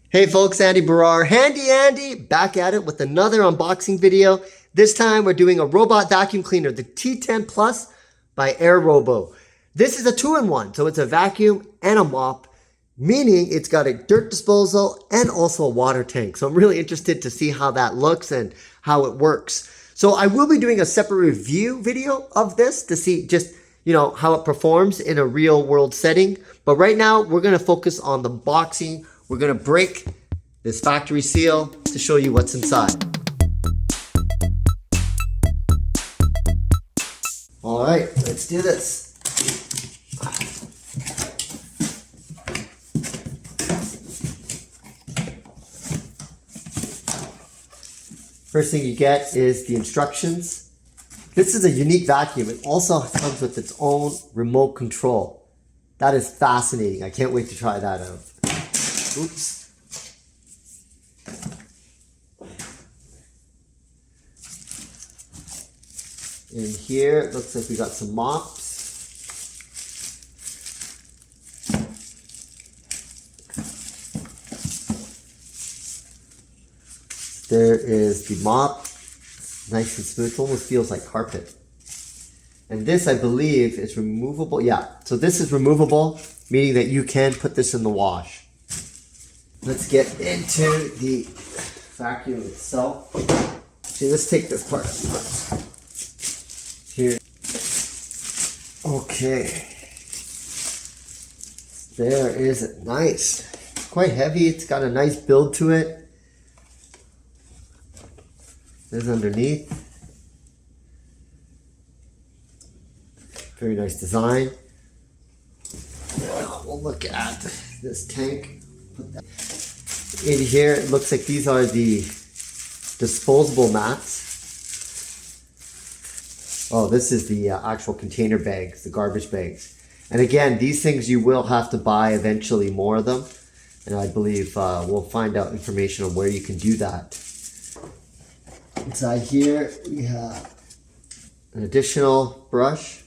Hey folks, Andy Baryer, Handy Andy, back at it with another unboxing video. This time we're doing a robot vacuum cleaner, the T10 Plus by AirRobo. This is a two-in-one, so it's a vacuum and a mop, meaning it's got a dirt disposal and also a water tank. So I'm really interested to see how that looks and how it works. So I will be doing a separate review video of this to see just, how it performs in a real world setting. But right now we're going to focus on the unboxing. We're going to break this factory seal to show you what's inside. All right, let's do this. First thing you get is the instructions. This is a unique vacuum. It also comes with its own remote control. That is fascinating. I can't wait to try that out. Oops. In here, it looks like we got some mops. There is the mop. Nice and smooth. It almost feels like carpet. And this, I believe, is removable. Yeah, so this is removable, meaning that you can put this in the wash. Let's get into the vacuum itself. See, let's take this part apart. Here. Okay. There is it. Nice. It's quite heavy. It's got a nice build to it. There's underneath. Very nice design. We'll look at this tank. Put that in here. It looks like these are the disposable mats. Oh, this is the actual container bags, the garbage bags. And again, these things you will have to buy eventually more of them. And I believe we'll find out information on where you can do that. Inside here, we have an additional brush.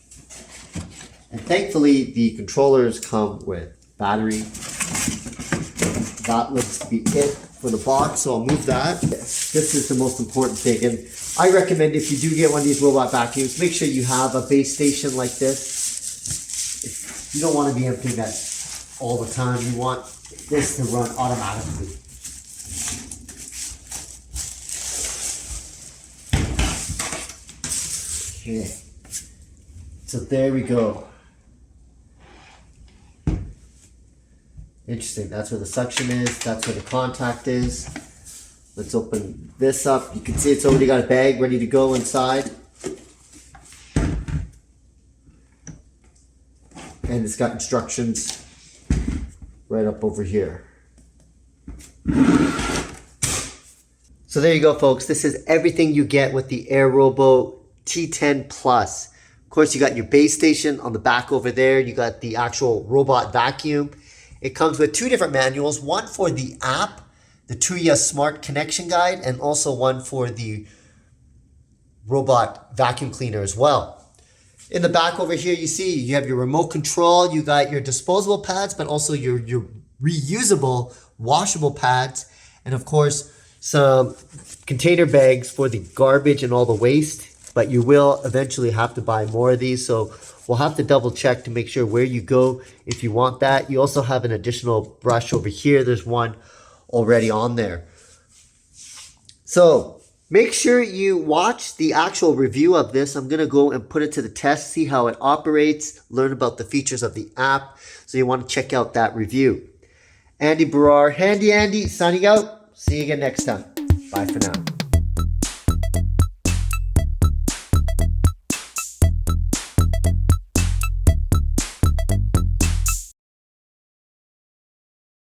And thankfully, the controllers come with battery. That looks to be it for the box, so I'll move that. This is the most important thing. And I recommend if you do get one of these robot vacuums, make sure you have a base station like this. You don't want to be emptying that all the time. You want this to run automatically. Okay, so there we go. Interesting, that's where the suction is, that's where the contact is. Let's open this up. You can see it's already got a bag ready to go inside. And it's got instructions right up over here. So there you go, folks. This is everything you get with the AirRobo T10 Plus. Of course, you got your base station on the back over there. You got the actual robot vacuum. It comes with two different manuals, one for the app, the Tuya Smart Connection Guide, and also one for the robot vacuum cleaner as well. In the back over here, you see you have your remote control. You got your disposable pads, but also your reusable, washable pads. And of course, some container bags for the garbage and all the waste. But you will eventually have to buy more of these, so we'll have to double check to make sure where you go if you want that. You also have an additional brush over here. There's one already on there. So make sure you watch the actual review of this. I'm going to go and put it to the test, see how it operates, learn about the features of the app. So you want to check out that review. Andy Baryer, Handy Andy, signing out. See you again next time. Bye for now.